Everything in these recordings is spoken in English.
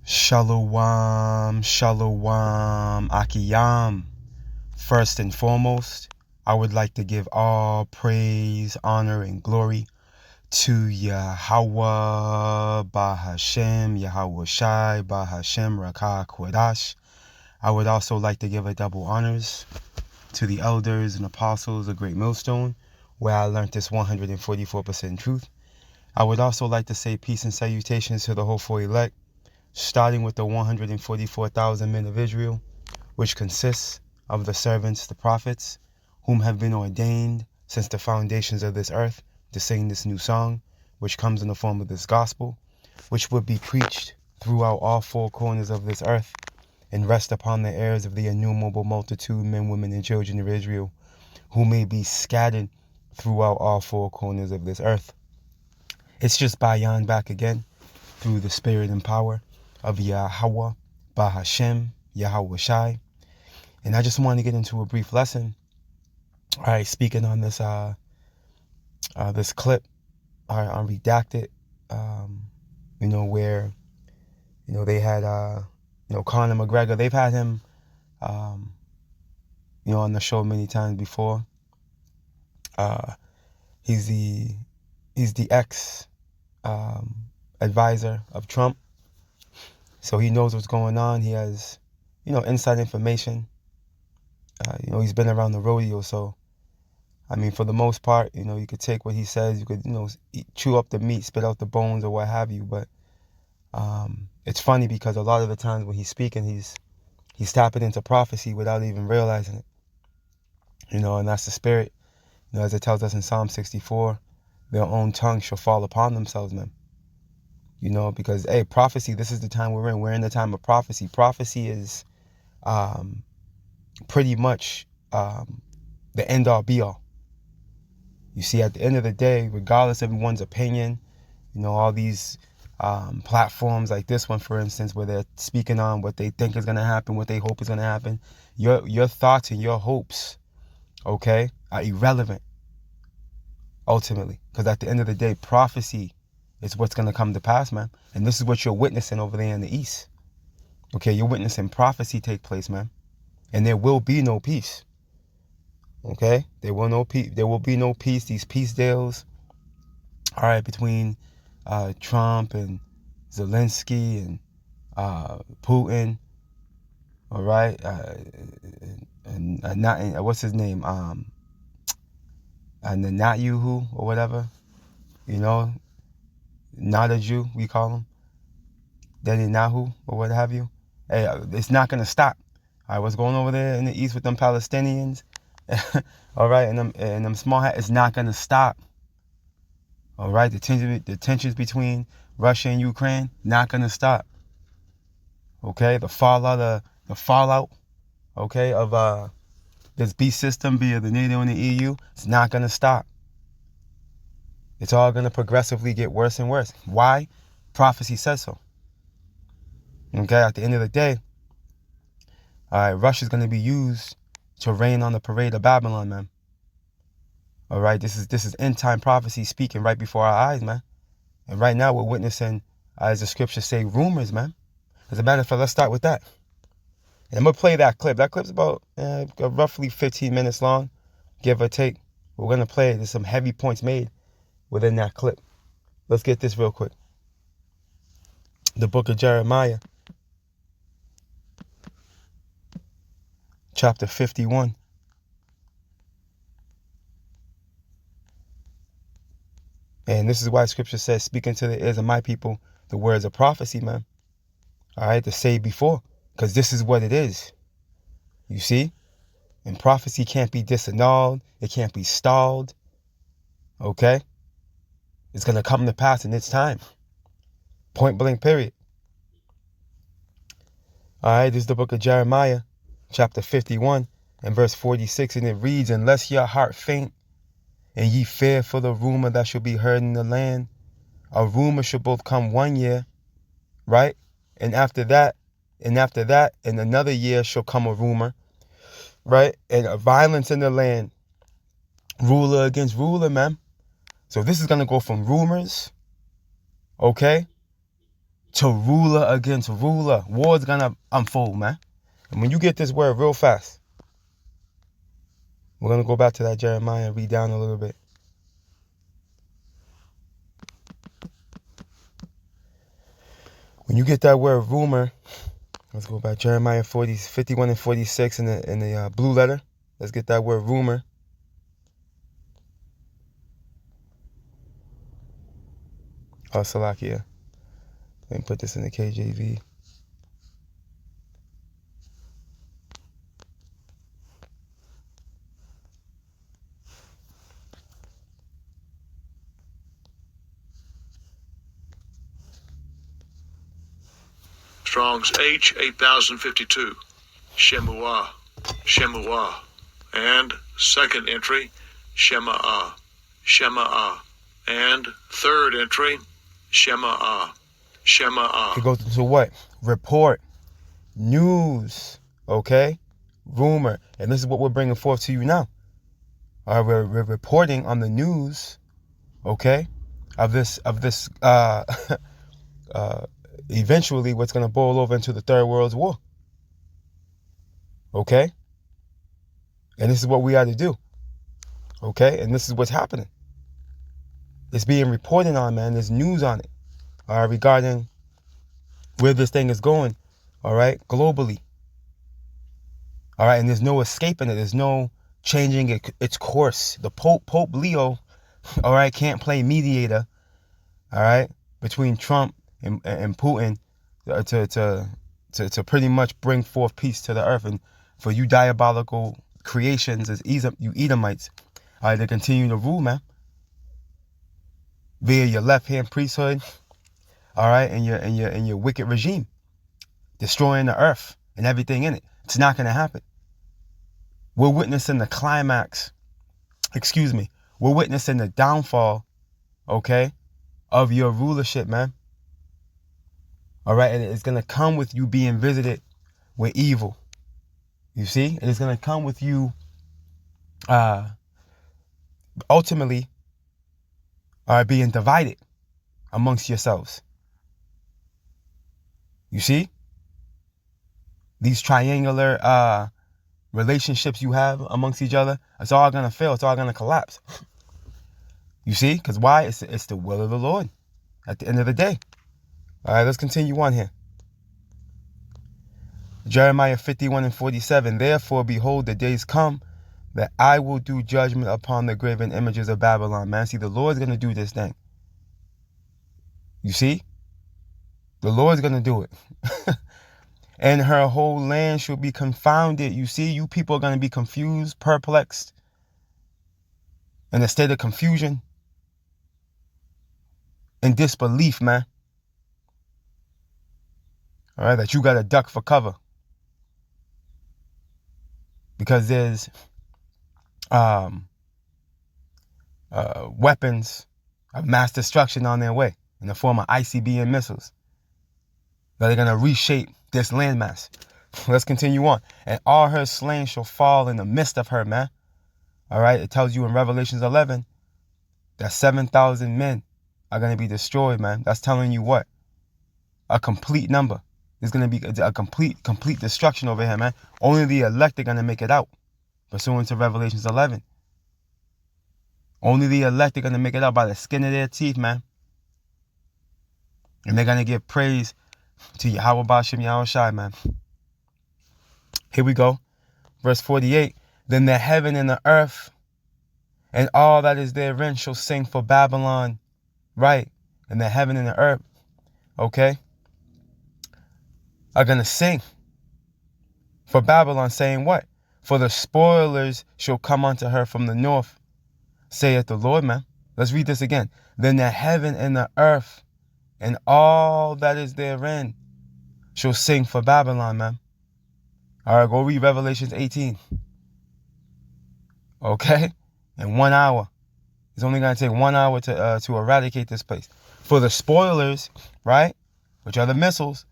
Shalom, shalom, akiyam. First and foremost, I would like to give all praise, honor, and glory to Yahweh Bahashem, Yahweh Shai Bahashem Rakah Kodash. I would also like to give a double honors to the elders and apostles of Great Millstone, where I learned this 144% truth. I would also like to say peace and salutations to the hopeful elect, starting with the 144,000 men of Israel, which consists of the servants, the prophets, whom have been ordained since the foundations of this earth to sing this new song, which comes in the form of this gospel, which would be preached throughout all four corners of this earth and rest upon the ears of the innumerable multitude, men, women, and children of Israel, who may be scattered throughout all four corners of this earth. It's just Bayan back again through the spirit and power of Yahweh Bahashem, Yahweh Shai. And I just want to get into a brief lesson. All right, speaking on this this clip on Redacted, where, they had, Conor McGregor. They've had him, on the show many times before. He's the ex advisor of Trump. So he knows what's going on. He has, inside information. He's been around the rodeo, so, for the most part, you could take what he says, you could, chew up the meat, spit out the bones, or what have you, but it's funny because a lot of the times when he's speaking, he's tapping into prophecy without even realizing it, and that's the spirit, as it tells us in Psalm 64, their own tongue shall fall upon themselves, man. Because, hey, prophecy, this is the time we're in. We're in the time of prophecy. Prophecy is pretty much the end-all, be-all. You see, at the end of the day, regardless of everyone's opinion, all these platforms like this one, for instance, where they're speaking on what they think is going to happen, what they hope is going to happen, your thoughts and your hopes, okay, are irrelevant, ultimately. Because at the end of the day, prophecy is what's going to come to pass, man. And this is what you're witnessing over there in the East. Okay, you're witnessing prophecy take place, man. And there will be no peace. Okay, there will be no peace. These peace deals, all right, between Trump and Zelensky and Putin, all right, and not what's his name, Netanyahu or whatever, not a Jew, we call him, Netanyahu or what have you. Hey, it's not gonna stop. All right, what's going over there in the East with them Palestinians? All right, and them small hats, it's not gonna stop. All right, the tensions between Russia and Ukraine, not gonna stop. Okay, the fallout, okay, of this beast system via the NATO and the EU, it's not gonna stop. It's all gonna progressively get worse and worse. Why? Prophecy says so. Okay, at the end of the day, all right, Russia's gonna be used to rain on the parade of Babylon, man. All right, this is end time prophecy speaking right before our eyes, man. And right now we're witnessing, as the scriptures say, rumors, man. As a matter of fact, let's start with that. And I'm gonna play that clip. That clip's about roughly 15 minutes long, give or take. We're gonna play it. There's some heavy points made within that clip. Let's get this real quick. The book of Jeremiah, chapter 51. And this is why scripture says, speaking to the ears of my people, the words of prophecy, man. All right, to say before, because this is what it is. You see? And prophecy can't be disannulled. It can't be stalled. Okay? It's going to come to pass in its time. Point blank, period. All right, this is the book of Jeremiah, chapter 51 and verse 46. And it reads, unless your heart faint, and ye fear for the rumor that shall be heard in the land. A rumor shall both come 1 year, right? And after that, in another year shall come a rumor, right? And a violence in the land, ruler against ruler, man. So this is going to go from rumors, okay, to ruler against ruler. War's gonna unfold, man. And when you get this word real fast, we're gonna go back to that Jeremiah and read down a little bit. When you get that word rumor, let's go back. Jeremiah 51 and 46 in the blue letter. Let's get that word rumor. Oh, Salakia. Let me put this in the KJV. Strong's H 8052. Shemuah. Shemuah. And second entry, Shema'ah. Shema'ah. And third entry, Shema'ah. Shema'ah. It goes into what? Report. News. Okay? Rumor. And this is what we're bringing forth to you now. We're reporting on the news, okay, of this eventually what's going to boil over into the Third World War. Okay? And this is what we are to do. Okay? And this is what's happening. It's being reported on, man. There's news on it. Regarding where this thing is going. All right? Globally. All right? And there's no escaping it. There's no changing its course. The Pope Leo, all right, can't play mediator. All right? Between Trump and Putin to pretty much bring forth peace to the earth, and for you diabolical creations as you Edomites, all right, to continue to rule, man, via your left-hand priesthood, all right, and your wicked regime, destroying the earth and everything in it. It's not going to happen. We're witnessing the climax. We're witnessing the downfall, okay, of your rulership, man. All right, and it's going to come with you being visited with evil. You see? And it's going to come with you ultimately being divided amongst yourselves. You see? These triangular relationships you have amongst each other, it's all going to fail. It's all going to collapse. You see? Because why? It's the will of the Lord at the end of the day. All right, let's continue on here. Jeremiah 51 and 47. Therefore, behold, the days come that I will do judgment upon the graven images of Babylon. Man, see, the Lord's going to do this thing. You see? The Lord's going to do it. And her whole land shall be confounded. You see, you people are going to be confused, perplexed, in a state of confusion and disbelief, man. All right, that you got to duck for cover. Because there's weapons of mass destruction on their way in the form of ICBM missiles that are going to reshape this landmass. Let's continue on. And all her slain shall fall in the midst of her, man. All right, it tells you in Revelations 11 that 7,000 men are going to be destroyed, man. That's telling you what? A complete number. There's going to be a complete destruction over here, man. Only the elect are going to make it out, pursuant to Revelations 11. Only the elect are going to make it out by the skin of their teeth, man. And they're going to give praise to Yahweh Ba'ashem Yahushai, man. Here we go. Verse 48. Then the heaven and the earth and all that is therein shall sing for Babylon. Right. And the heaven and the earth, okay, are going to sing for Babylon, saying what? For the spoilers shall come unto her from the north, saith the Lord, man. Let's read this again. Then the heaven and the earth and all that is therein shall sing for Babylon, man. All right, go read Revelations 18. Okay? In 1 hour. It's only going to take 1 hour to eradicate this place. For the spoilers, right, which are the missiles,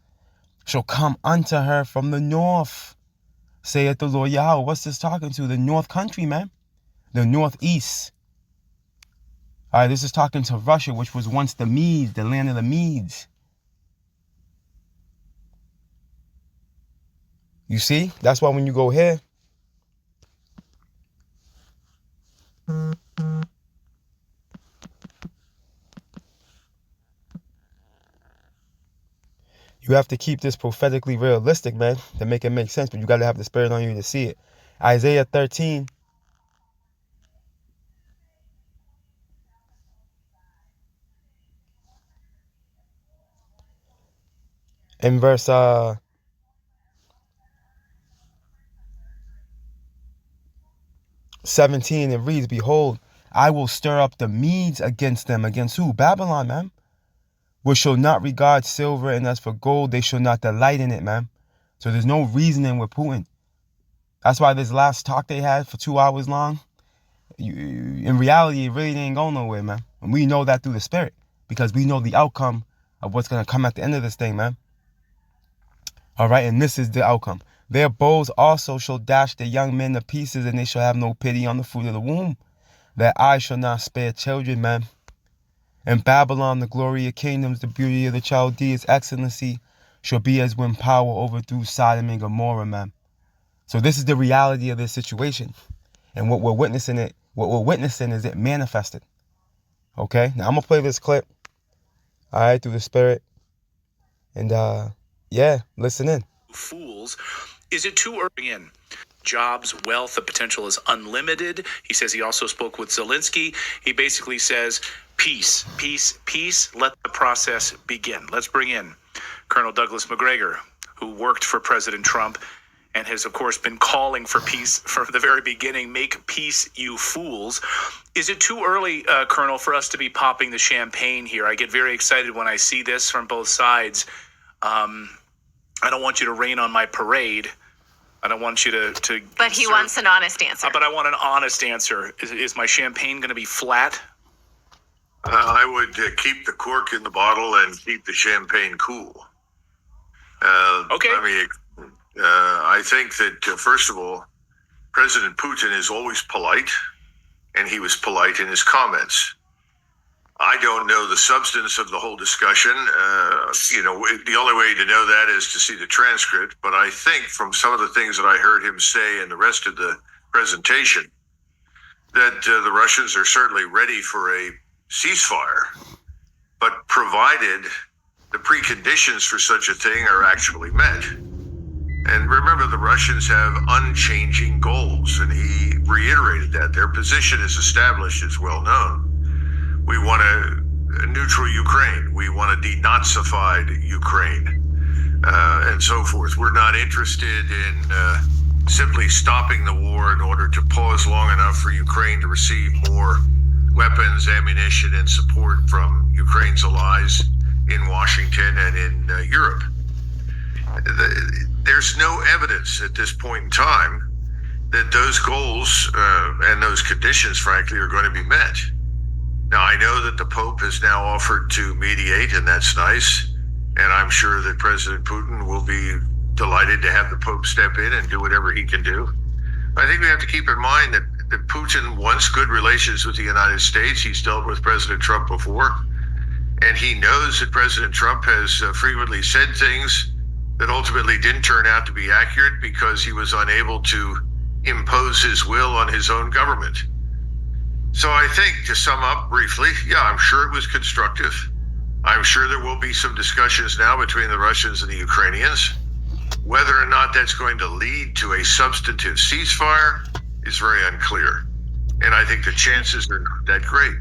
shall come unto her from the north, saith the Lord Yahweh. What's this talking to? The north country, man. The northeast. All right, this is talking to Russia, which was once the Medes, the land of the Medes. You see? That's why when you go here, you have to keep this prophetically realistic, man, to make it make sense. But you got to have the Spirit on you to see it. Isaiah 13. In verse 17, it reads, "Behold, I will stir up the Medes against them." Against who? Babylon, man. "Which shall not regard silver, and as for gold, they shall not delight in it," man. So there's no reasoning with Putin. That's why this last talk they had for 2 hours long, in reality, it really didn't go nowhere, man. And we know that through the Spirit, because we know the outcome of what's going to come at the end of this thing, man. All right, and this is the outcome. "Their bows also shall dash the young men to pieces, and they shall have no pity on the fruit of the womb. Their eyes shall not spare children, man. And Babylon, the glory of kingdoms, the beauty of the Chaldees, excellency, shall be as when power overthrew Sodom and Gomorrah, man." So this is the reality of this situation. And what we're witnessing is it manifested. Okay? Now I'm going to play this clip. All right, through the Spirit. And, yeah, listen in. Fools. Is it too early in? Jobs, wealth, the potential is unlimited. He says he also spoke with Zelensky. He basically says, peace, peace, peace. Let the process begin. Let's bring in Colonel Douglas Macgregor, who worked for President Trump and has, of course, been calling for peace from the very beginning. Make peace, you fools. Is it too early, Colonel, for us to be popping the champagne here? I get very excited when I see this from both sides. I don't want you to rain on my parade. I don't want you to But he wants an honest answer. But I want an honest answer. Is my champagne going to be flat? I would keep the cork in the bottle and keep the champagne cool. Okay. I think that, first of all, President Putin is always polite, and he was polite in his comments. I don't know the substance of the whole discussion. The only way to know that is to see the transcript. But I think from some of the things that I heard him say and the rest of the presentation, that the Russians are certainly ready for a ceasefire, but provided the preconditions for such a thing are actually met. And remember, the Russians have unchanging goals, and he reiterated that. Their position is established, it's well known. We want a neutral Ukraine. We want a denazified Ukraine, and so forth. We're not interested in simply stopping the war in order to pause long enough for Ukraine to receive more weapons, ammunition, and support from Ukraine's allies in Washington and in Europe. There's no evidence at this point in time that those goals and those conditions, frankly, are going to be met. Now, I know that the Pope has now offered to mediate, and that's nice. And I'm sure that President Putin will be delighted to have the Pope step in and do whatever he can do. I think we have to keep in mind that Putin wants good relations with the United States. He's dealt with President Trump before. And he knows that President Trump has frequently said things that ultimately didn't turn out to be accurate because he was unable to impose his will on his own government. So I think, to sum up briefly, yeah, I'm sure it was constructive. I'm sure there will be some discussions now between the Russians and the Ukrainians. Whether or not that's going to lead to a substantive ceasefire is very unclear. And I think the chances are not that great.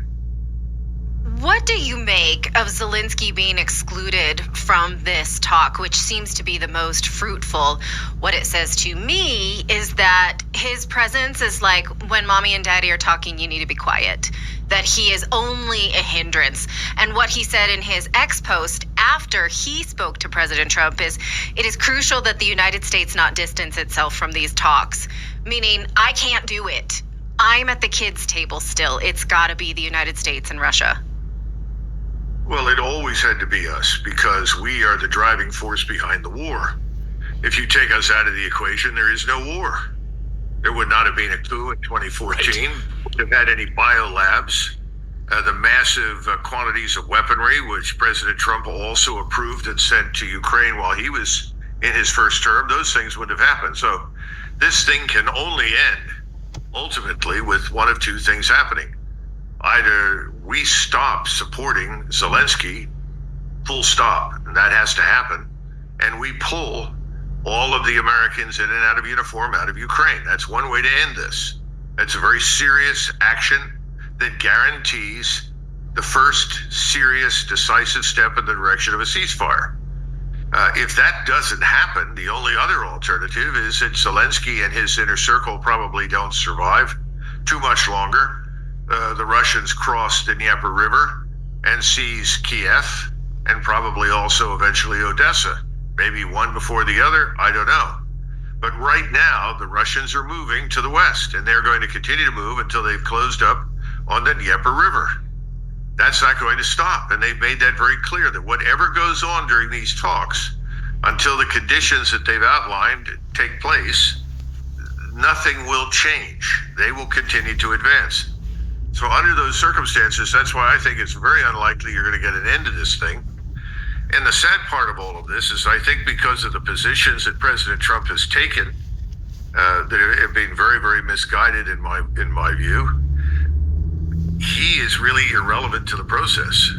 What do you make of Zelensky being excluded from this talk, which seems to be the most fruitful? What it says to me is that his presence is like, when mommy and daddy are talking, you need to be quiet, that he is only a hindrance. And what he said in his X post after he spoke to President Trump is, it is crucial that the United States not distance itself from these talks, meaning I can't do it. I'm at the kids' table still. It's got to be the United States and Russia. Well, it always had to be us because we are the driving force behind the war. If you take us out of the equation, there is no war. There would not have been a coup in 2014. Right. Have had any biolabs. The massive quantities of weaponry, which President Trump also approved and sent to Ukraine while he was in his first term, those things wouldn't have happened. So this thing can only end ultimately with one of two things happening. Either we stop supporting Zelensky, full stop, and that has to happen, and we pull all of the Americans in and out of uniform out of Ukraine. That's one way to end this. It's a very serious action that guarantees the first serious, decisive step in the direction of a ceasefire. If that doesn't happen, the only other alternative is that Zelensky and his inner circle probably don't survive too much longer. The Russians cross the Dnieper River and seize Kiev and probably also eventually Odessa. Maybe one before the other, I don't know. But right now, the Russians are moving to the west, and they're going to continue to move until they've closed up on the Dnieper River. That's not going to stop, and they've made that very clear, that whatever goes on during these talks, until the conditions that they've outlined take place, nothing will change. They will continue to advance. So under those circumstances, that's why I think it's very unlikely you're going to get an end to this thing. And the sad part of all of this is, I think, because of the positions that President Trump has taken, that have been very, very misguided in my view, he is really irrelevant to the process.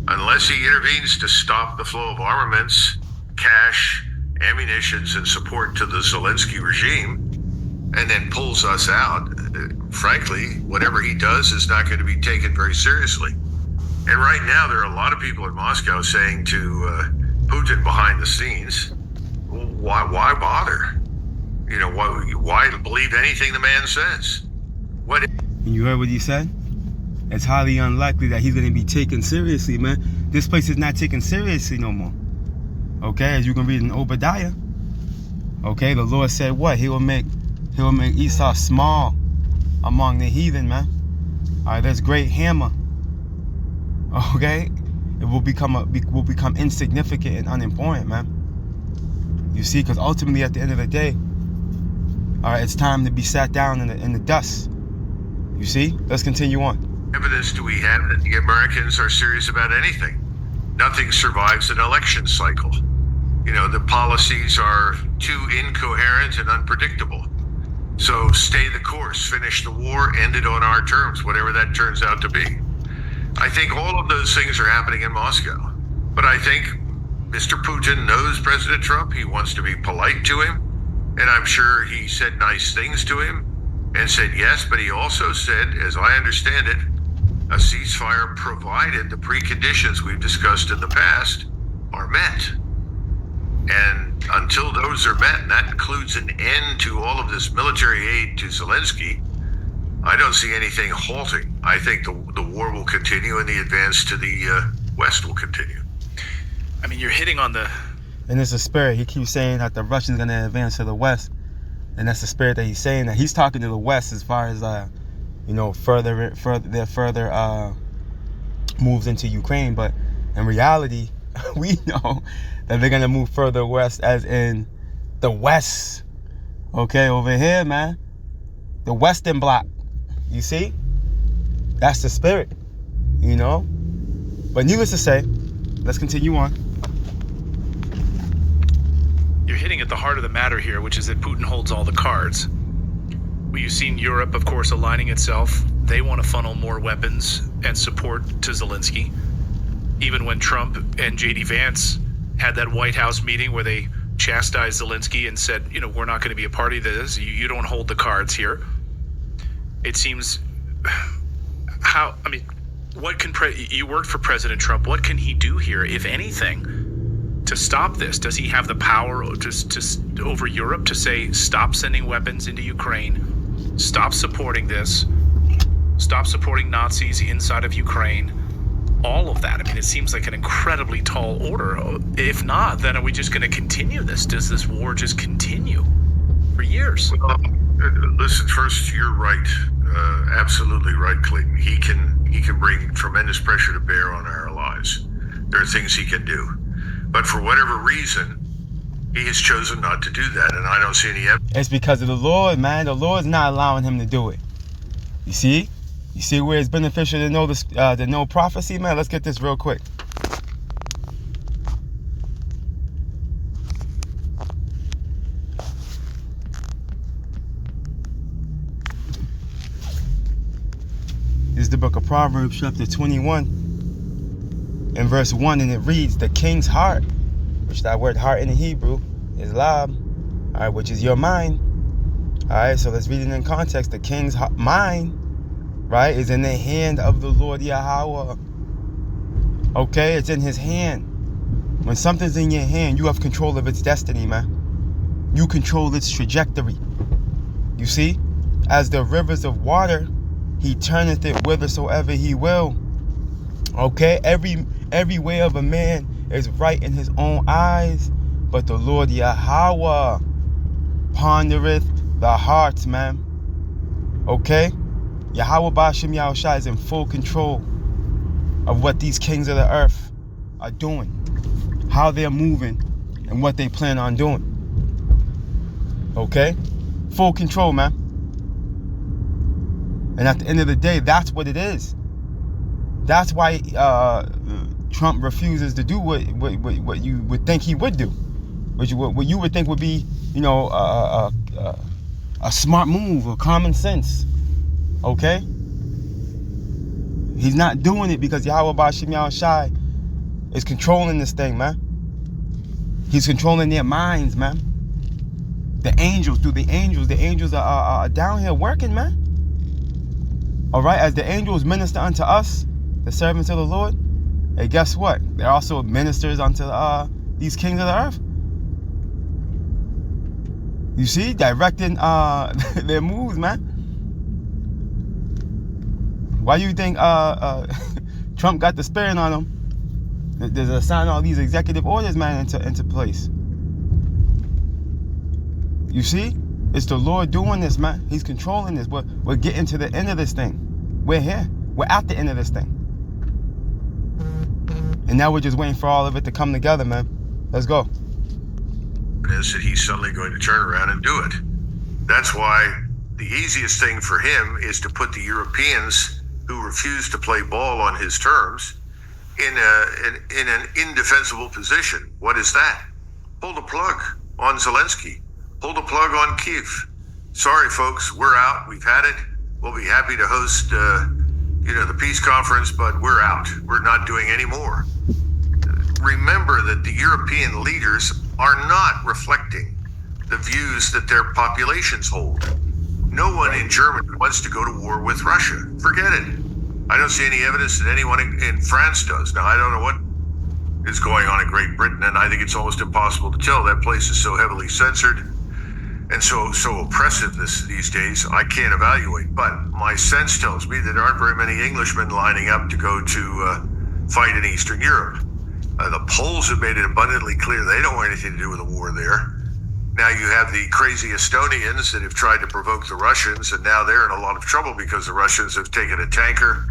Unless he intervenes to stop the flow of armaments, cash, ammunitions, and support to the Zelensky regime, and then pulls us out, frankly, whatever he does is not going to be taken very seriously. And right now, there are a lot of people in Moscow saying to Putin behind the scenes, why bother? You know, why believe anything the man says? What? You heard what he said? It's highly unlikely that he's going to be taken seriously, man. This place is not taken seriously no more. Okay, as you can read in Obadiah. Okay, the Lord said what? He will make Esau small among the heathen, man. All right, there's great hammer. Okay, it will become insignificant and unimportant, man. You see, because ultimately at the end of the day, all right, it's time to be sat down in the dust. You see? Let's continue on. Evidence do we have that the Americans are serious about anything? Nothing survives an election cycle. You know, the policies are too incoherent and unpredictable. So stay the course, finish the war, end it on our terms, whatever that turns out to be. I think all of those things are happening in Moscow. But I think Mr. Putin knows President Trump. He wants to be polite to him. And I'm sure he said nice things to him and said yes, but he also said, as I understand it, a ceasefire provided the preconditions we've discussed in the past are met. And until those are met, and that includes an end to all of this military aid to Zelensky, I don't see anything halting. I think the war will continue and the advance to the west will continue. I mean, you're hitting on the... And it's a spirit. He keeps saying that the Russians are going to advance to the west. And that's the spirit that he's saying, that he's talking to the west as far as, further moves into Ukraine. But in reality, we know that they're going to move further west, as in the west. Okay, over here, man. The Western Bloc. You see? That's the spirit, you know? But needless to say, let's continue on. You're hitting at the heart of the matter here, which is that Putin holds all the cards. Well, you've seen Europe, of course, aligning itself. They want to funnel more weapons and support to Zelensky. Even when Trump and J.D. Vance had that White House meeting where they chastised Zelensky and said, we're not going to be a party to this. You don't hold the cards here. It seems you worked for President Trump. What can he do here, if anything, to stop this? Does he have the power over Europe to say, stop sending weapons into Ukraine, stop supporting this, stop supporting Nazis inside of Ukraine, all of that? I mean, it seems like an incredibly tall order. If not, then are we just going to continue this? Does this war just continue for years? Well, listen, first, you're right. Absolutely right, Clayton. He can bring tremendous pressure to bear on our allies. There are things he can do. But for whatever reason, he has chosen not to do that, and I don't see any evidence. It's because of the Lord, man. The Lord's not allowing him to do it. You see? You see where it's beneficial to know this, to know prophecy, man? Let's get this real quick. This is the book of Proverbs, chapter 21, and verse 1, and it reads, the king's heart, which that word heart in the Hebrew is lab, all right, which is your mind. All right, so let's read it in context. The king's mind, right, is in the hand of the Lord Yahweh. Okay, it's in his hand. When something's in your hand, you have control of its destiny, man. You control its trajectory. You see, as the rivers of water, he turneth it whithersoever he will. Okay, every way of a man is right in his own eyes, but the Lord Yahweh pondereth the hearts, man. Okay, Yahweh Ba'ashem Yahushua is in full control of what these kings of the earth are doing, how they're moving, and what they plan on doing. Okay, full control, man. And at the end of the day, that's what it is. That's why Trump refuses to do what you would think he would do, what you would think would be, you know, a smart move or common sense. Okay? He's not doing it because Yahweh Ba'ashem Yahushua is controlling this thing, man. He's controlling their minds, man. The angels are down here working, man. All right, as the angels minister unto us, the servants of the Lord, hey, guess what? They're also ministers unto these kings of the earth. You see, directing their moves, man. Why do you think Trump got the spirit on him? There's a sign all these executive orders, man, into place. You see? It's the Lord doing this, man. He's controlling this. We're getting to the end of this thing. We're here. We're at the end of this thing. And now we're just waiting for all of it to come together, man. Let's go. Is that he's suddenly going to turn around and do it. That's why the easiest thing for him is to put the Europeans who refuse to play ball on his terms in an indefensible position. What is that? Pull the plug on Zelensky. Pull the plug on Kyiv. Sorry, folks, we're out. We've had it. We'll be happy to host, the peace conference, but we're out. We're not doing any more. Remember that the European leaders are not reflecting the views that their populations hold. No one in Germany wants to go to war with Russia. Forget it. I don't see any evidence that anyone in France does. Now, I don't know what is going on in Great Britain, and I think it's almost impossible to tell. That place is so heavily censored and so oppressive these days, I can't evaluate. But my sense tells me that there aren't very many Englishmen lining up to go to fight in Eastern Europe. The Poles have made it abundantly clear they don't want anything to do with the war there. Now you have the crazy Estonians that have tried to provoke the Russians, and now they're in a lot of trouble because the Russians have taken a tanker,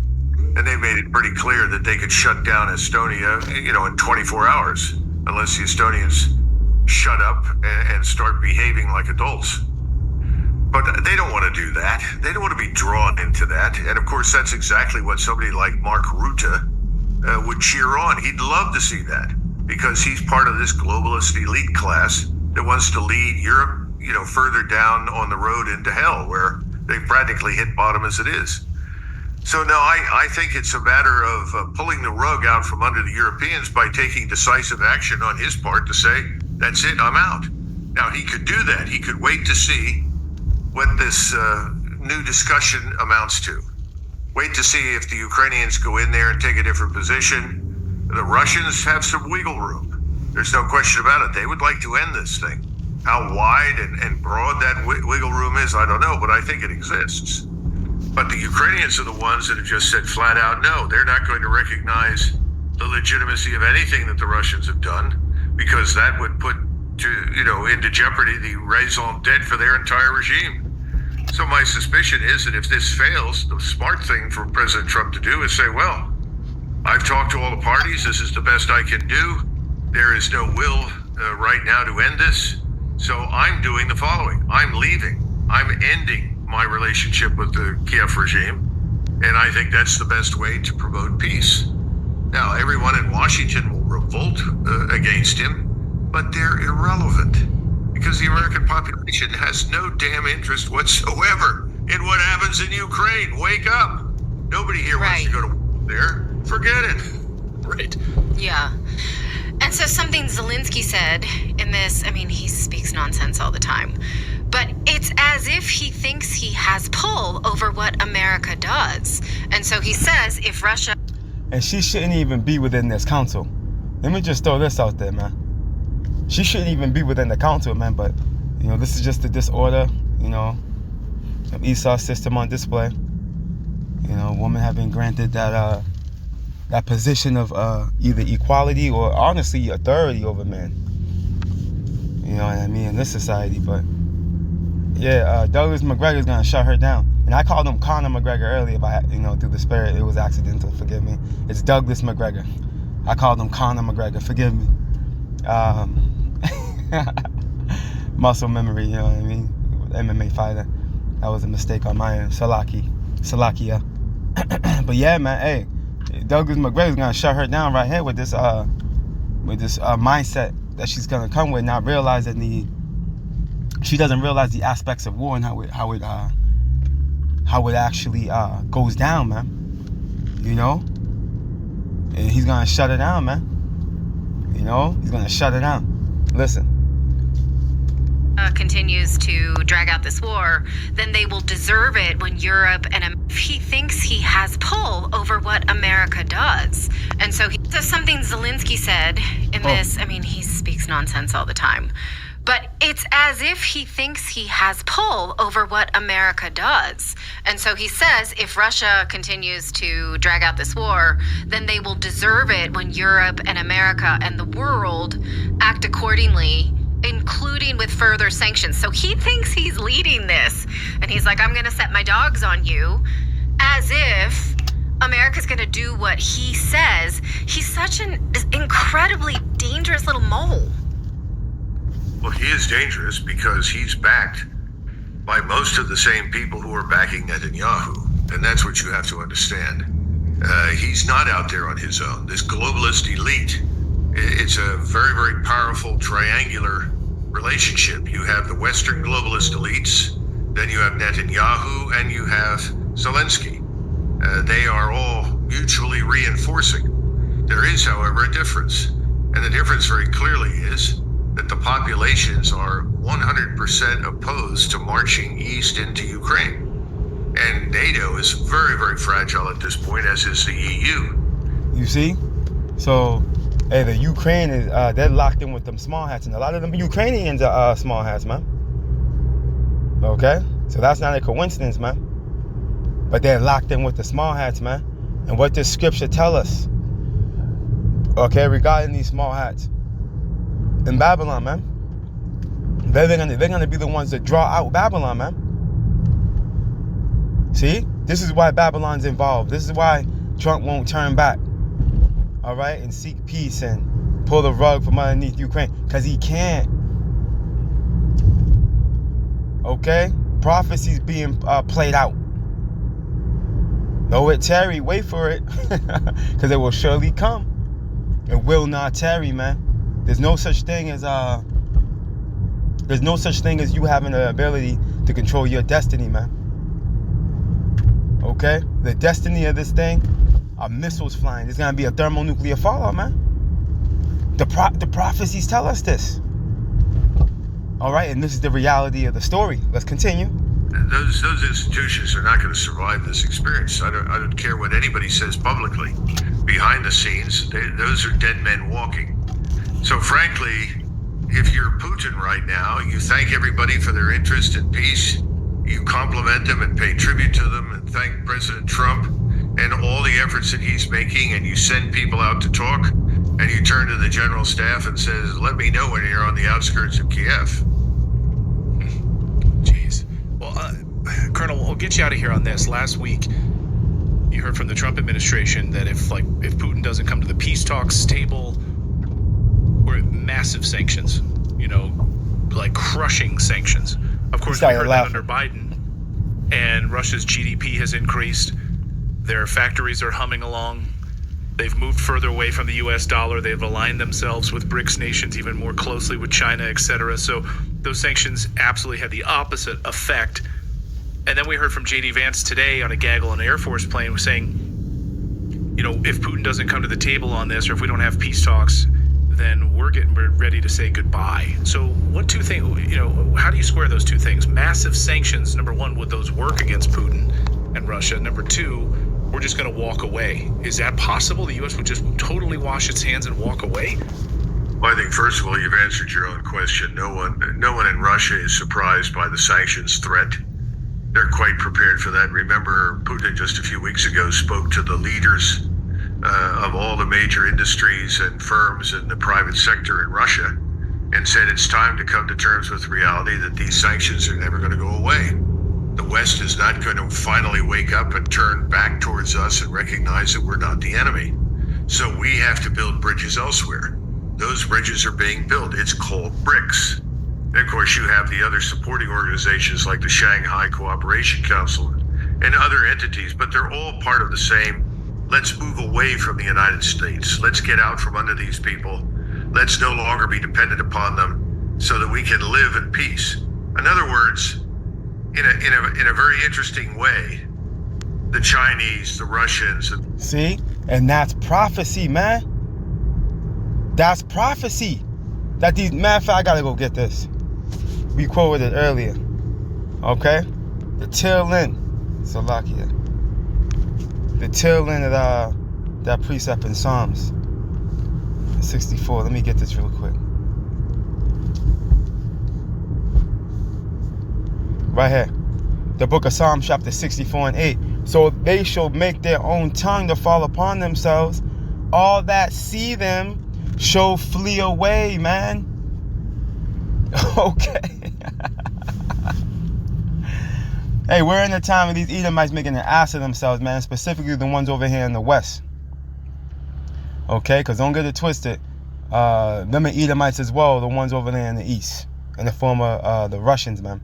and they made it pretty clear that they could shut down Estonia, in 24 hours, unless the Estonians shut up and start behaving like adults. But they don't want to do that. They don't want to be drawn into that. And of course, that's exactly what somebody like Mark Rutte would cheer on. He'd love to see that because he's part of this globalist elite class that wants to lead Europe, further down on the road into hell, where they've practically hit bottom as it is. So no, I think it's a matter of pulling the rug out from under the Europeans by taking decisive action on his part to say, that's it, I'm out. Now, he could do that. He could wait to see what this new discussion amounts to. Wait to see if the Ukrainians go in there and take a different position. The Russians have some wiggle room. There's no question about it. They would like to end this thing. How wide and broad that wiggle room is, I don't know, but I think it exists. But the Ukrainians are the ones that have just said flat out, no, they're not going to recognize the legitimacy of anything that the Russians have done, because that would put into jeopardy the raison d'etre for their entire regime. So my suspicion is that if this fails, the smart thing for President Trump to do is say, well, I've talked to all the parties. This is the best I can do. There is no will right now to end this. So I'm doing the following. I'm leaving. I'm ending my relationship with the Kiev regime. And I think that's the best way to promote peace. Now, everyone in Washington will revolt against him, but they're irrelevant because the American population has no damn interest whatsoever in what happens in Ukraine. Wake up. Nobody here wants to go to there. Forget it. Right. Yeah. And so something Zelensky said in this, I mean, he speaks nonsense all the time, but it's as if he thinks he has pull over what America does. And so he says if Russia... And she shouldn't even be within this council. Let me just throw this out there, man. She shouldn't even be within the council, man, but, you know, this is just the disorder, you know, of Esau's system on display. You know, women have been granted that that position of either equality or honestly authority over men. You know what I mean, in this society. But yeah, Douglas McGregor's gonna shut her down. And I called him Conor McGregor earlier, but you know, through the spirit, it was accidental. Forgive me. It's Douglas McGregor. I called him Conor McGregor. Forgive me. Muscle memory, you know what I mean? MMA fighter. That was a mistake on my end. Salakia. But yeah, man, hey, Douglas McGregor's gonna shut her down right here with this mindset that she's gonna come with, not realizing she doesn't realize the aspects of war and how it actually goes down, man. You know, and he's gonna shut it down, man. You know, he's gonna shut it down. Listen. Continues to drag out this war, then they will deserve it when Europe and he thinks he has pull over what America does. And so something Zelensky said in this, I mean, he speaks nonsense all the time, but it's as if he thinks he has pull over what America does. And so he says if Russia continues to drag out this war, then they will deserve it when Europe and America and the world act accordingly, including with further sanctions. So he thinks he's leading this, and he's like, I'm gonna set my dogs on you, as if America's gonna do what he says. He's such an incredibly dangerous little mole. Well, he is dangerous because he's backed by most of the same people who are backing Netanyahu, and that's what you have to understand. He's not out there on his own. This globalist elite, it's a very, very powerful triangular relationship. You have the Western globalist elites, then you have Netanyahu, and you have Zelensky. They are all mutually reinforcing. There is, however, a difference. And the difference very clearly is that the populations are 100% opposed to marching east into Ukraine. And NATO is very, very fragile at this point, as is the EU. You see? So, hey, the Ukraine is, they're locked in with them small hats. And a lot of them Ukrainians are small hats, man. Okay? So that's not a coincidence, man. But they're locked in with the small hats, man. And what does scripture tell us? Okay, regarding these small hats. In Babylon, man. They're gonna be the ones that draw out Babylon, man. See? This is why Babylon's involved. This is why Trump won't turn back. All right? And seek peace and pull the rug from underneath Ukraine. Because he can't. Okay? Prophecy's being played out. Though it tarry, wait for it. Because it will surely come. It will not tarry, man. There's no such thing as you having the ability to control your destiny, man. Okay? The destiny of this thing are missiles flying. There's gonna be a thermonuclear fallout, man. The prophecies tell us this. All right, and this is the reality of the story. Let's continue. Those institutions are not going to survive this experience. I don't care what anybody says publicly. Behind the scenes, those are dead men walking. So frankly, if you're Putin right now, you thank everybody for their interest in peace, you compliment them and pay tribute to them and thank President Trump and all the efforts that he's making, and you send people out to talk, and you turn to the general staff and says, let me know when you're on the outskirts of Kiev. Jeez. Well, Colonel, we'll get you out of here on this. Last week, you heard from the Trump administration that if Putin doesn't come to the peace talks table, we're at massive sanctions, like crushing sanctions. Of course, we heard that under Biden, and Russia's GDP has increased. Their factories are humming along. They've moved further away from the U.S. dollar. They've aligned themselves with BRICS nations even more closely with China, etc. So those sanctions absolutely had the opposite effect And then we heard from J.D. Vance today on a gaggle on an Air Force plane saying, if Putin doesn't come to the table on this, or if we don't have peace talks, then we're getting ready to say goodbye. So what two things, how do you square those two things? Massive sanctions, number one, would those work against Putin and Russia? Number two, we're just going to walk away. Is that possible? The U.S. would just totally wash its hands and walk away? Well, I think, first of all, you've answered your own question. No one in Russia is surprised by the sanctions threat. They're quite prepared for that. Remember, Putin just a few weeks ago spoke to the leaders of all the major industries and firms in the private sector in Russia and said it's time to come to terms with reality that these sanctions are never going to go away. The West is not going to finally wake up and turn back towards us and recognize that we're not the enemy. So we have to build bridges elsewhere. Those bridges are being built. It's called BRICS. And of course, you have the other supporting organizations like the Shanghai Cooperation Council and other entities, but they're all part of the same. Let's move away from the United States. Let's get out from under these people. Let's no longer be dependent upon them so that we can live in peace. In other words, in a very interesting way, the Chinese, the Russians. See? And that's prophecy, man. That's prophecy. Matter of fact, I gotta go get this. We quoted it earlier. Okay? The tail end. Salakia. The tail end of that precept in Psalms 64. Let me get this real quick. Right here. The book of Psalms, chapter 64 and 8. So they shall make their own tongue to fall upon themselves. All that see them shall flee away, man. Okay. Hey, we're in the time of these Edomites making an ass of themselves, man. Specifically the ones over here in the West. Okay, because don't get it twisted. Them are Edomites as well, the ones over there in the East. In the form of the Russians, man.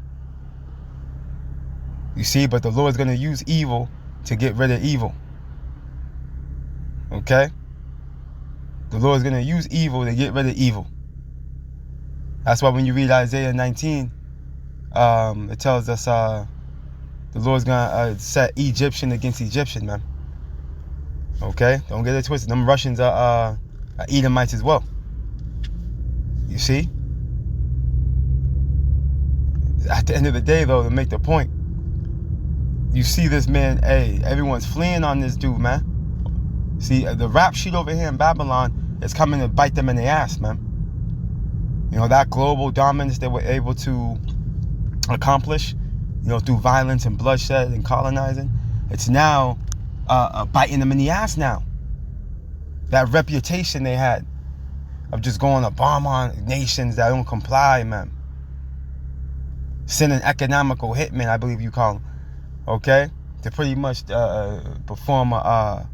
You see, but the Lord's going to use evil to get rid of evil. Okay? The Lord's going to use evil to get rid of evil. That's why when you read Isaiah 19, it tells us the Lord's going to set Egyptian against Egyptian, man. Okay? Don't get it twisted. Them Russians are Edomites as well. You see? At the end of the day, though, to make the point, you see this man, hey, everyone's fleeing on this dude, man. See, the rap sheet over here in Babylon is coming to bite them in the ass, man. That global dominance they were able to accomplish, through violence and bloodshed and colonizing, it's now biting them in the ass now. That reputation they had of just going to bomb on nations that don't comply, man. Sending economical hitmen, I believe you call them. Okay? To pretty much perform a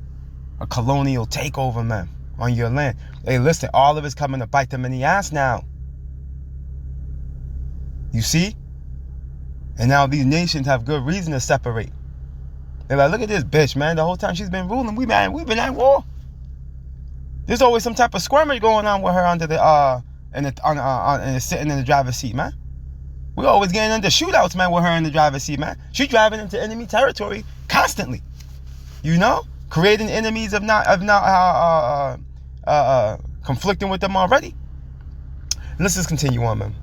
colonial takeover, man, on your land. Hey, listen, all of it's coming to bite them in the ass now. You see? And now these nations have good reason to separate. They're like, look at this bitch, man. The whole time she's been ruling, we've been at war. There's always some type of skirmish going on with her under and sitting in the driver's seat, man. We're always getting into shootouts, man, with her in the driver's seat, man. She's driving into enemy territory constantly. Creating enemies of not conflicting with them already. And let's just continue on, man.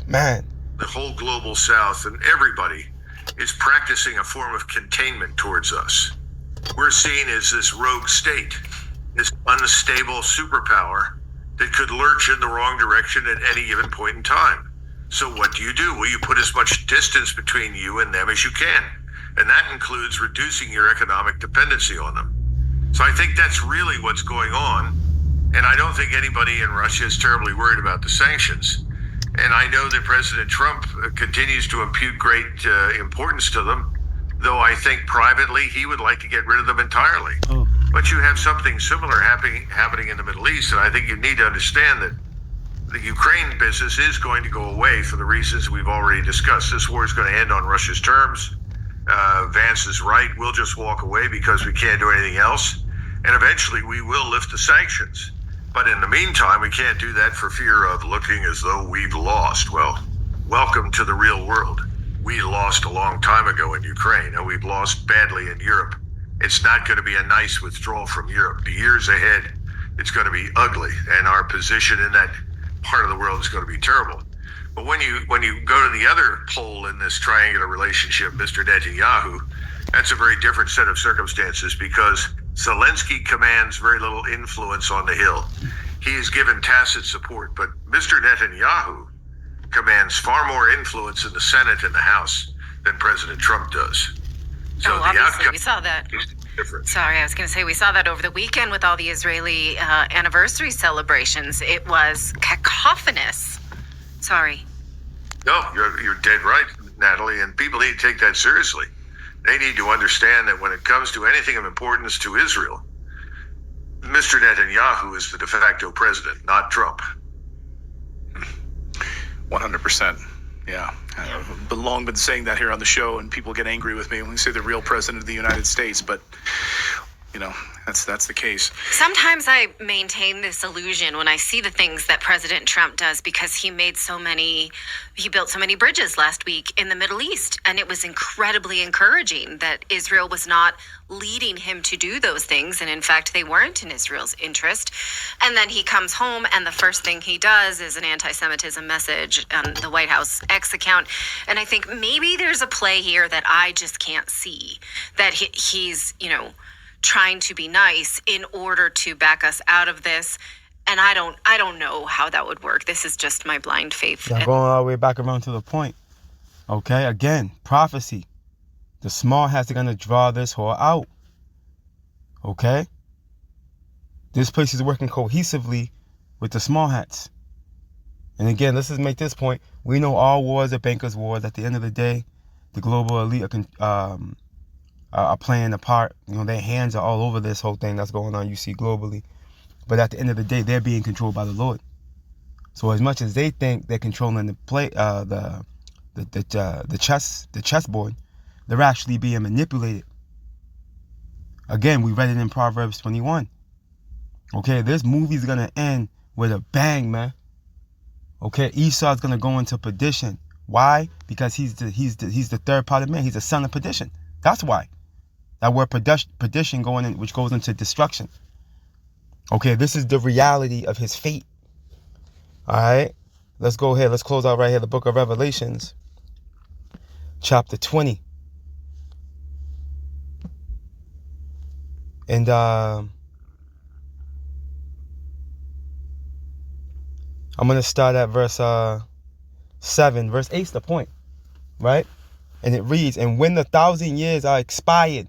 Man. The whole global South and everybody is practicing a form of containment towards us. We're seen as this rogue state, this unstable superpower that could lurch in the wrong direction at any given point in time. So what do? Well, you put as much distance between you and them as you can. And that includes reducing your economic dependency on them. So I think that's really what's going on. And I don't think anybody in Russia is terribly worried about the sanctions. And I know that President Trump continues to impute great importance to them, though I think privately he would like to get rid of them entirely. Oh. But you have something similar happening in the Middle East, and I think you need to understand that the Ukraine business is going to go away for the reasons we've already discussed. This war is going to end on Russia's terms. Vance is right. We'll just walk away because we can't do anything else. And eventually we will lift the sanctions. But in the meantime, we can't do that for fear of looking as though we've lost. Well, welcome to the real world. we lost a long time ago in Ukraine, and we've lost badly in Europe. It's not going to be a nice withdrawal from Europe. The years ahead, it's going to be ugly, and our position in that part of the world is going to be terrible. But when you go to the other pole in this triangular relationship, Mr. Netanyahu, that's a very different set of circumstances, because Zelensky commands very little influence on the Hill. He is given tacit support, but Mr. Netanyahu commands far more influence in the Senate and the House than President Trump does. So the obviously, outcome we saw that. is different. Sorry, I was going to say we saw that over the weekend with all the Israeli anniversary celebrations. It was cacophonous. Sorry. No, you're dead right, Natalie, and people need to take that seriously. They need to understand that when it comes to anything of importance to Israel, Mr. Netanyahu is the de facto president, not Trump. 100%. Yeah. I've long been saying that here on the show, and people get angry with me when we say the real president of the United States, but that's the case. Sometimes I maintain this illusion when I see the things that President Trump does, because he built so many bridges last week in the Middle East, and it was incredibly encouraging that Israel was not leading him to do those things, and in fact they weren't in Israel's interest. And then he comes home, and the first thing he does is an anti-Semitism message on the White House X account. And I think maybe there's a play here that I just can't see, that he's trying to be nice in order to back us out of this. And I don't know how that would work. This is just my blind faith. Yeah, going all the way back around to the point. Okay, again, prophecy. The small hats are going to draw this whore out. Okay? This place is working cohesively with the small hats. And again, let's just make this point. We know all wars are bankers' wars. At the end of the day, the global elite are playing a part. Their hands are all over this whole thing that's going on, you see, globally. But at the end of the day, they're being controlled by the Lord. So as much as they think they're controlling the play, the chessboard, they're actually being manipulated. Again, we read it in Proverbs 21. Okay, this movie's gonna end with a bang, man. Okay, Esau's gonna go into perdition. Why? Because he's the third part of man. He's the son of perdition. That's why. That word perdition which goes into destruction. Okay, this is the reality of his fate. All right, let's go ahead. Let's close out right here. The book of Revelations, chapter 20. And I'm going to start at verse 7. Verse 8 is the point, right? And it reads, and when the 1,000 years are expired,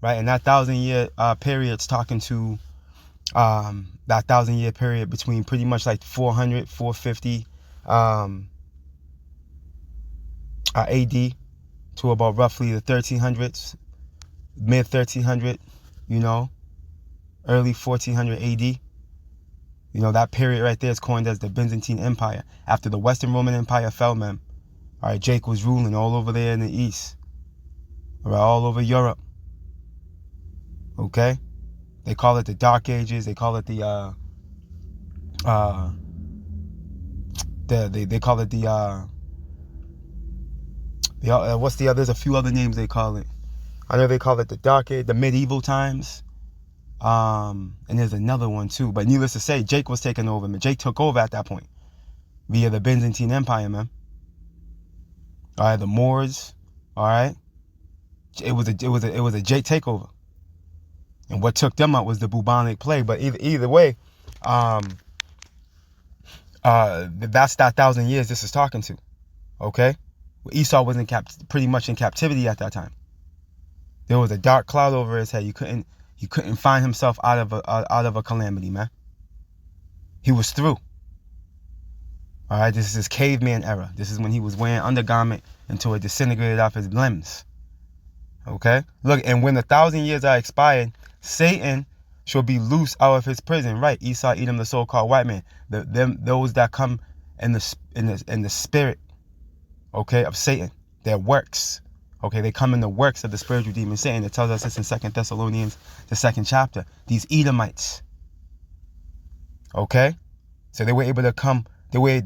right? And that 1,000-year period's talking to that 1,000-year period between pretty much like 400, 450 AD to about roughly the 1300s, mid 1300, early 1400 AD. That period right there is coined as the Byzantine Empire. After the Western Roman Empire fell, man. All right, Jake was ruling all over there in the east. All right, all over Europe. Okay? They call it the Dark Ages. They call it they call it what's the other? There's a few other names they call it. I know they call it the Dark Age, the medieval times. And there's another one too. But needless to say, Jake was taking over. Jake took over at that point via the Byzantine Empire, man. All right, the Moors. All right, it was a Jake takeover, and what took them out was the bubonic plague. But either way, that's that 1,000 years this is talking to. Okay, Esau was pretty much in captivity at that time. There was a dark cloud over his head. He couldn't find himself out of a calamity, man. He was through. All right, this is his caveman era. This is when he was wearing undergarment until it disintegrated off his limbs. Okay, look, and when the 1,000 years are expired, Satan shall be loose out of his prison. Right, Esau, Edom, the so-called white man, those that come in the spirit, okay, of Satan, their works. Okay, they come in the works of the spiritual demon Satan. It tells us this in 2 Thessalonians, the 2nd chapter. These Edomites. Okay, so they were able to come. They were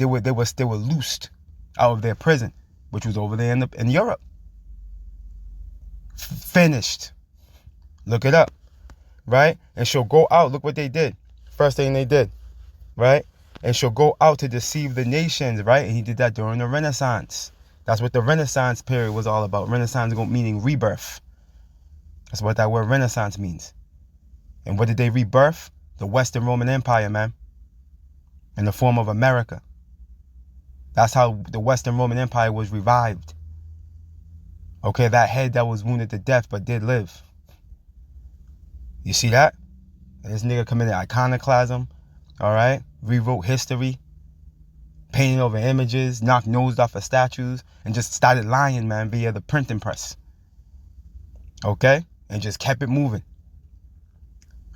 loosed out of their prison. which was over there in Europe. Finished. Look it up, right? And she'll go out. Look what they did. First thing they did, right? And she'll go out to deceive the nations, right? And he did that during the Renaissance. That's what the Renaissance period was all about. Renaissance meaning rebirth. That's what that word Renaissance means. And what did they rebirth? The Western Roman Empire, man. In the form of America. That's how the Western Roman Empire was revived. Okay, that head that was wounded to death but did live. You see that? And this nigga committed iconoclasm, all right? Rewrote history, painted over images, knocked nose off of statues, and just started lying, man, via the printing press. Okay? And just kept it moving.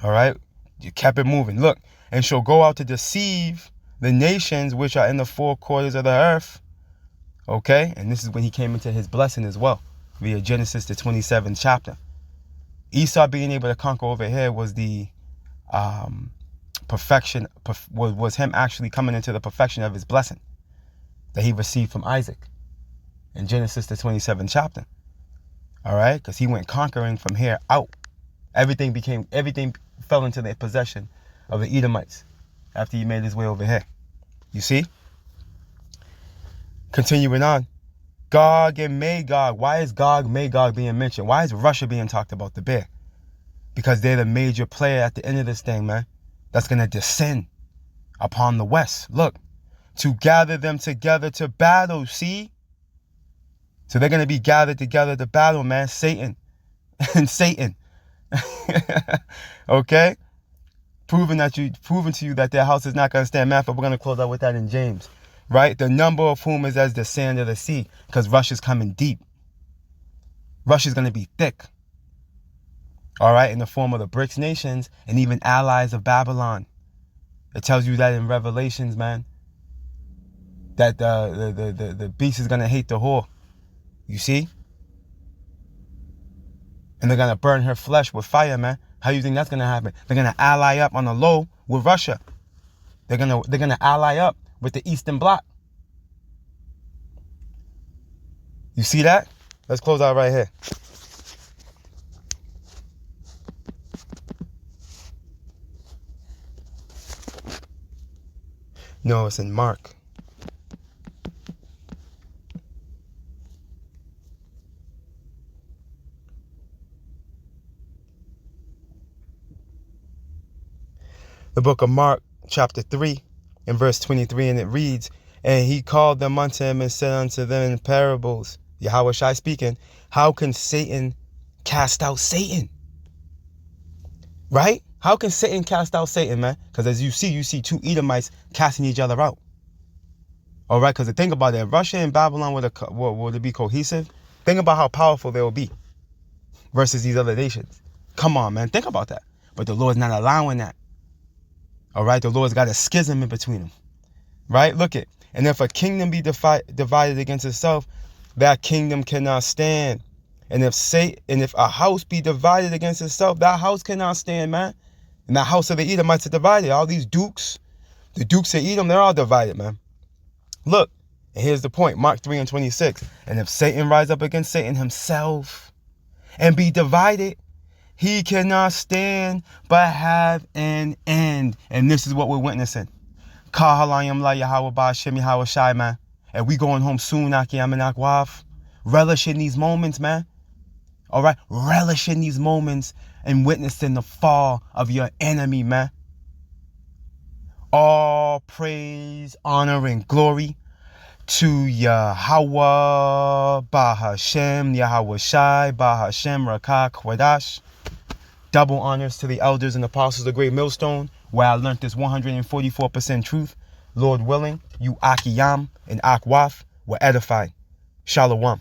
All right? You kept it moving. Look, and she'll go out to deceive the nations which are in the four quarters of the earth. Okay? And this is when he came into his blessing as well, via Genesis, the 27th chapter. Esau being able to conquer over here was the perfection, was him actually coming into the perfection of his blessing that he received from Isaac in Genesis, the 27th chapter. All right? Because he went conquering from here out. Everything fell into the possession of the Edomites after he made his way over here. You see? Continuing on. Gog and Magog. Why is Gog, Magog being mentioned? Why is Russia being talked about, the bear? Because they're the major player at the end of this thing, man. That's going to descend upon the West. Look, to gather them together to battle, see? So they're going to be gathered together to battle, man. Satan and Satan. Okay? Proving to you that their house is not going to stand. Matter of fact, we're going to close out with that in James. Right? The number of whom is as the sand of the sea. Because Russia's coming deep. Russia's going to be thick. All right? In the form of the BRICS nations and even allies of Babylon. It tells you that in Revelations, man. That the beast is going to hate the whore. You see? And they're going to burn her flesh with fire, man. How do you think that's going to happen? They're going to ally up on the low with Russia. They're going to ally up with the Eastern Bloc. You see that? Let's close out right here. No, it's in Mark. The book of Mark, chapter 3, and verse 23, and it reads, and he called them unto him and said unto them in parables, Yahweh Shai speaking, how can Satan cast out Satan? Right? How can Satan cast out Satan, man? Because as you see two Edomites casting each other out. All right, because think about it. If Russia and Babylon would be cohesive, think about how powerful they will be versus these other nations. Come on, man. Think about that. But the Lord's not allowing that. All right, the Lord's got a schism in between them. Right? Look it. And if a kingdom be divided against itself, that kingdom cannot stand. And if a house be divided against itself, that house cannot stand, man. And the house of the Edomites are divided. All these dukes, the dukes of Edom, they're all divided, man. Look, and here's the point. Mark 3 and 26. And if Satan rise up against Satan himself and be divided, he cannot stand but have an end. And this is what we're witnessing. Kahalayim la Yahweh Ba'ashem Yahweh Shai, man. And we going home soon, Akiyam and Akwaf. Relish in these moments, man. All right? Relish in these moments and witnessing the fall of your enemy, man. All praise, honor, and glory to Yahweh Ba'ashem Yahweh Shai Ba'ashem Rakah Kwadash. Double honors to the elders and apostles of Great Millstone, where I learned this 144% truth. Lord willing, you Akiyam and Akwaf will edify. Shalom.